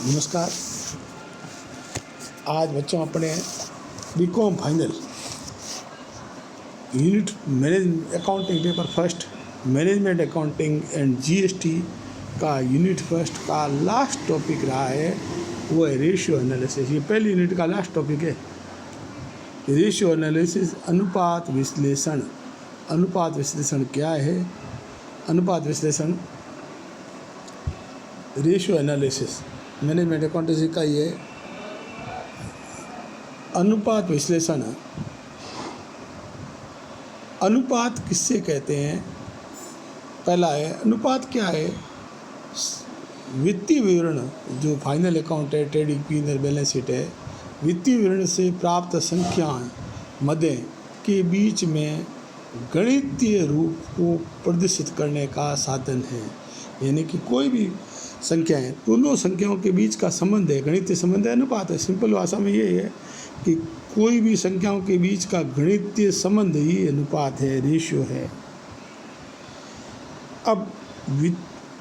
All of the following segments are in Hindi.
नमस्कार। आज बच्चों अपने B Com final unit management accounting paper first management accounting and GST का यूनिट फर्स्ट का लास्ट टॉपिक रहा है, वो है रेशियो एनालिसिस। ये पहली यूनिट का लास्ट टॉपिक है। रेशियो एनालिसिस, अनुपात विश्लेषण। अनुपात विश्लेषण क्या है? अनुपात विश्लेषण रेशियो एनालिसिस मैनेजमेंट अकाउंटेंसी का ये अनुपात विश्लेषण। अनुपात किससे कहते हैं? पहला है अनुपात क्या है? वित्तीय विवरण, जो फाइनल अकाउंट है, ट्रेडिंग पी&एल बैलेंस शीट है, वित्तीय विवरण से प्राप्त संख्याएं मदें के बीच में गणितीय रूप को प्रदर्शित करने का साधन है। यानी कि कोई भी संख्याएं, दोनों संख्याओं के बीच का संबंध है, गणितीय संबंध है, अनुपात है। सिंपल भाषा में ये है कि कोई भी संख्याओं के बीच का गणितीय संबंध ही अनुपात है, रेशियो है। अब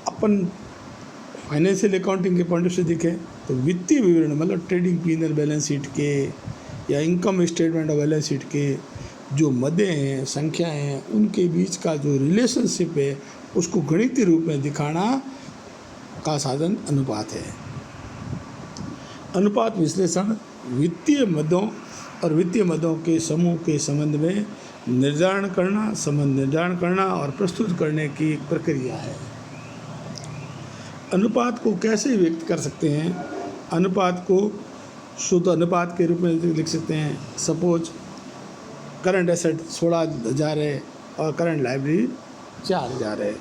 अपन फाइनेंशियल अकाउंटिंग के पॉइंट से देखें तो वित्तीय विवरण मतलब ट्रेडिंग पी&एल बैलेंस शीट के या income statement of balance sheet के जो मदें हैं, संख्याएं हैं, उनके बीच का जो रिलेशनशिप है उसको गणितीय रूप में दिखाना का साधन अनुपात है। अनुपात विश्लेषण वित्तीय मदों और वित्तीय मदों के समूह के संबंध में निर्धारण करना, संबंध निर्धारण करना और प्रस्तुत करने की एक प्रक्रिया है। अनुपात को कैसे व्यक्त कर सकते हैं? अनुपात को शुद्ध अनुपात के रूप में लिख सकते हैं। सपोज करंट एसेट 16,000 है और करंट लाइब्रेरी 4,000 है,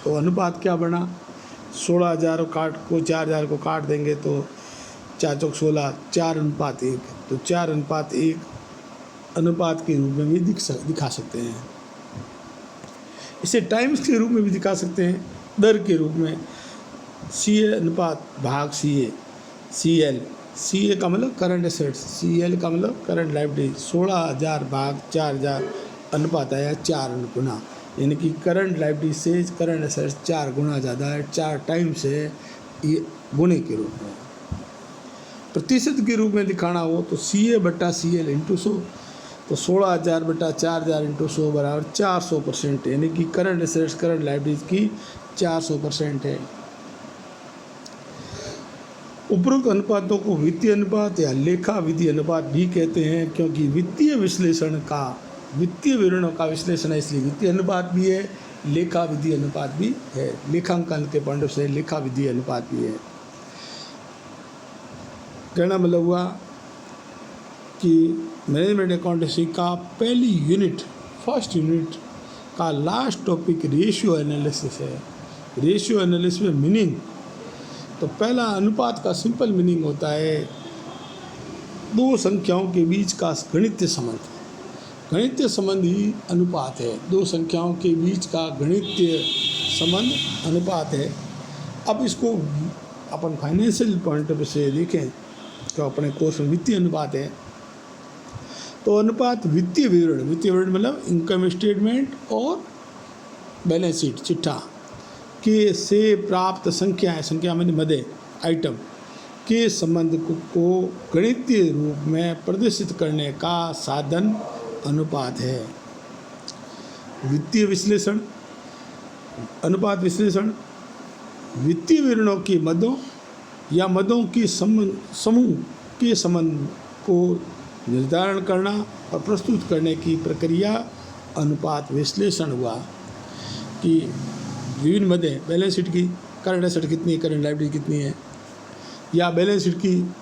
तो अनुपात क्या बना? 16,000 को 4,000 को काट देंगे तो 4 चौक 16, 4:1, तो 4:1 अनुपात के रूप में भी दिखा सकते हैं। इसे टाइम्स के रूप में भी दिखा सकते हैं, दर के रूप में। CA अनुपात भाग CA, CA का मतलब करंट एसेट्स, CL का मतलब करंट लाइब्रेरी। 16,000 भाग 4,000 अनुपात आया 4 गुना, यानी कि करंट लाइब्रेरी से करंट एसेट्स 4 गुना ज़्यादा है, 4 टाइम्स है। ये गुणे के रूप में। प्रतिशत के रूप में दिखाना हो तो CA/CL × 100, तो 16,000/4,000 × 100 बराबर 400%, यानी कि करंट एसेट्स करंट लाइब्रेरीज की 400% है। उपरोक्त अनुपातों को वित्तीय अनुपात या लेखा विधि अनुपात भी कहते हैं, क्योंकि वित्तीय विवरणों का विश्लेषण है, इसलिए वित्तीय अनुपात भी है, लेखा विधि अनुपात भी है। लेखांकन के पॉइंट से लेखा विधि अनुपात भी है। कहना मतलब हुआ कि मैनेजमेंट अकाउंटेंसी का पहली यूनिट, फर्स्ट यूनिट का लास्ट टॉपिक रेशियो एनालिसिस है। रेशियो एनालिसिस में मीनिंग, तो पहला अनुपात का सिंपल मीनिंग होता है दो संख्याओं के बीच का गणितीय संबंध। गणितीय संबंध ही अनुपात है। दो संख्याओं के बीच का गणितीय संबंध अनुपात है। अब इसको अपन फाइनेंशियल पॉइंट ऑफ से देखें तो अपने कोर्स में वित्तीय अनुपात है, तो अनुपात वित्तीय विवरण मतलब इनकम स्टेटमेंट और बैलेंस शीट, चिट्ठा के से प्राप्त संख्या माने मदें, आइटम के संबंध को गणितीय रूप में प्रदर्शित करने का साधन अनुपात है। वित्तीय विश्लेषण, अनुपात विश्लेषण वित्तीय विवरणों की मदों या मदों की समूह के संबंध को निर्धारण करना और प्रस्तुत करने की प्रक्रिया अनुपात विश्लेषण हुआ। कि विभिन्न मदें, बैलेंस शीट की करंट एसेट कितनी है, करंट लायबिलिटी कितनी है, या बैलेंस शीट की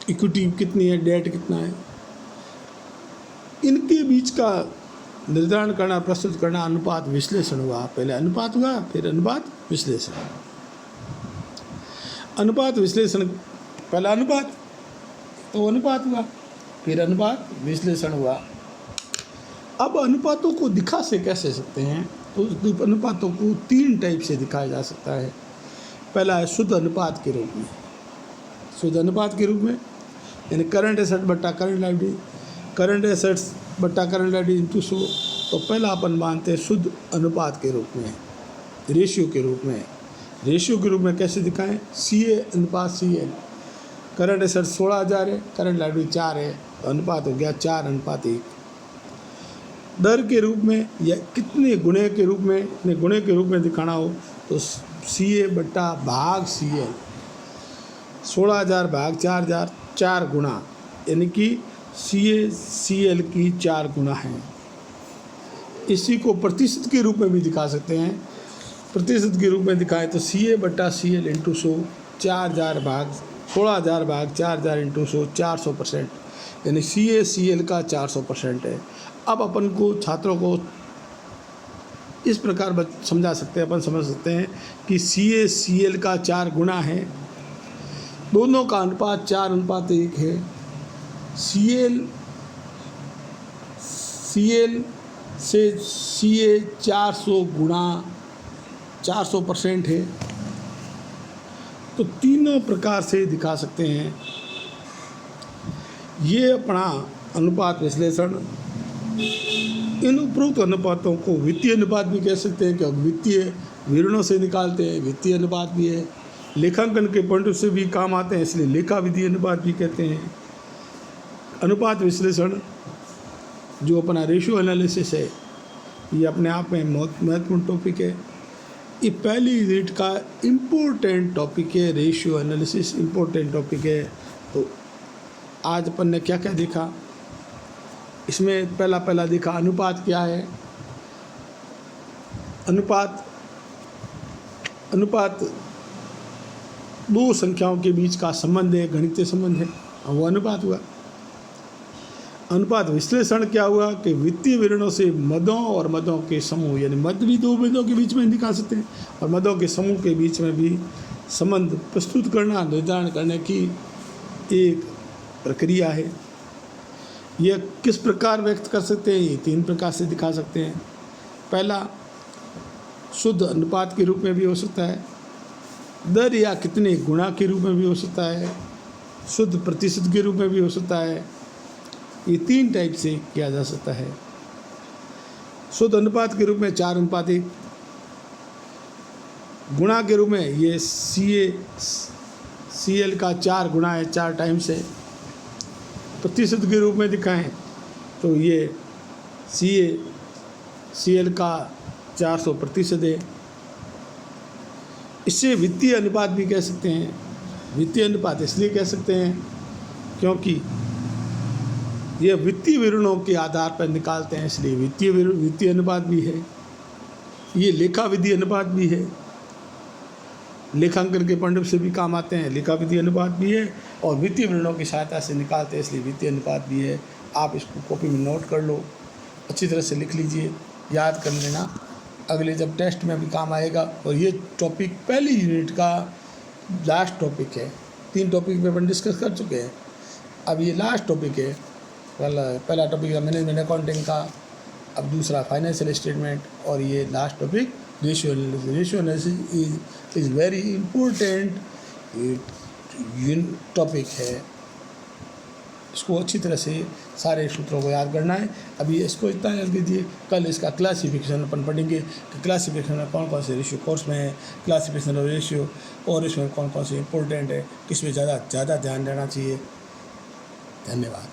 इक्विटी कितनी है, डेट कितना है, इनके बीच का निर्धारण करना, प्रस्तुत करना अनुपात विश्लेषण हुआ। पहले अनुपात हुआ, फिर अनुपात विश्लेषण। अनुपात विश्लेषण, पहला अनुपात, तो अनुपात हुआ, फिर अनुपात विश्लेषण हुआ। अब अनुपातों को दिखा से कैसे सकते हैं? तो अनुपातों को 3 टाइप से दिखाया जा सकता है। पहला है शुद्ध अनुपात के रूप में। शुद्ध अनुपात के रूप में यानी करंट एसेट बट्टा करंट लायबिलिटी, करंट एसेट्स बट्टा करंट लायबिलिटी × 100, तो पहला अपन मानते हैं शुद्ध अनुपात के रूप में, रेशियो के रूप में। रेशियो के रूप में कैसे दिखाएं? CA अनुपात CL। करंट एसेट 16,000 है, करंट लायबिलिटी 4 है, तो अनुपात हो गया 4:1। दर के रूप में या कितने गुणे के रूप में दिखाना हो तो CA बट्टा भाग CL, 16,000 भाग 4,000, 4 गुना, यानी कि CA CL की 4 गुना है। इसी को प्रतिशत के रूप में भी दिखा सकते हैं। प्रतिशत के रूप में दिखाएं तो CA बट्टा CL इंटू 100, 4,000 भाग 16,000 भाग 4,000 इंटू 100, 400%, यानी CA CL का 400% है। अब अपन को छात्रों को इस प्रकार समझा सकते हैं, अपन समझ सकते हैं कि CA CL का 4 गुना है, दोनों का अनुपात 4:1 है। CL से CA 400 गुणा 400% है, तो तीनों प्रकार से दिखा सकते हैं। ये अपना अनुपात विश्लेषण। इन उपरोक्त अनुपातों को वित्तीय अनुपात भी कह सकते हैं, क्योंकि वित्तीय विवरणों से निकालते हैं, वित्तीय अनुपात भी है। लेखांकन के पॉइंट से भी काम आते हैं, इसलिए लेखा विधि अनुपात भी कहते हैं। अनुपात विश्लेषण जो अपना रेशियो एनालिसिस है, ये अपने आप में महत्वपूर्ण टॉपिक है। ये पहली यूनिट का इम्पोर्टेंट टॉपिक है, रेशियो एनालिसिस इम्पोर्टेंट टॉपिक है। तो आज अपन ने क्या क्या देखा, इसमें पहला देखा अनुपात क्या है। अनुपात दो संख्याओं के बीच का संबंध है, गणितीय संबंध है, वो अनुपात हुआ। अनुपात विश्लेषण क्या हुआ कि वित्तीय विवरणों से मदों और मदों के समूह, यानी मद भी दो मदों के बीच में दिखा सकते हैं, और मदों के समूह के बीच में भी संबंध प्रस्तुत करना, निर्धारण करने की एक प्रक्रिया है। यह किस प्रकार व्यक्त कर सकते हैं? ये 3 प्रकार से दिखा सकते हैं। पहला, शुद्ध अनुपात के रूप में भी हो सकता है, दर या कितने गुणा के रूप में भी हो सकता है, शुद्ध प्रतिशत के रूप में भी हो सकता है। ये 3 टाइप से किया जा सकता है। शुद्ध अनुपात के रूप में 4:1, गुणा के रूप में ये CA CL का 4 गुना है, 4 टाइम्स है। प्रतिशत के रूप में दिखाएं तो ये CA CL का 400% है। इससे वित्तीय अनुपात भी कह सकते हैं। वित्तीय अनुपात इसलिए कह सकते हैं क्योंकि यह वित्तीय विवरणों के आधार पर निकालते हैं, इसलिए वित्तीय अनुपात भी है। ये लेखा विधि अनुपात भी है, लेखांकन के पॉइंट से भी काम आते हैं। लेखा विधि अनुपात भी है और वित्तीय विवरणों की सहायता से निकालते हैं, इसलिए वित्तीय अनुपात भी है। आप इसको कॉपी में नोट कर लो, अच्छी तरह से लिख लीजिए, याद कर लेना, अगले जब टेस्ट में भी काम आएगा। और ये टॉपिक पहली यूनिट का लास्ट टॉपिक है। 3 टॉपिक पे अपन डिस्कस कर चुके हैं, अब ये लास्ट टॉपिक है। पहला टॉपिक है मैनेजमेंट अकाउंटिंग का, अब दूसरा फाइनेंशियल स्टेटमेंट, और ये last topic ratio analysis. Ratio analysis is very important topic है। इसको अच्छी तरह से सारे सूत्रों को याद करना है। अभी इसको इतना याद कीजिए, कल इसका क्लासिफिकेशन अपन पढ़ेंगे कि क्लासिफिकेशन में कौन कौन से रेशियो कोर्स में है, क्लासिफिकेशन और रेशियो, और इसमें कौन कौन से इम्पोर्टेंट है, किसमें ज़्यादा ध्यान देना चाहिए। धन्यवाद।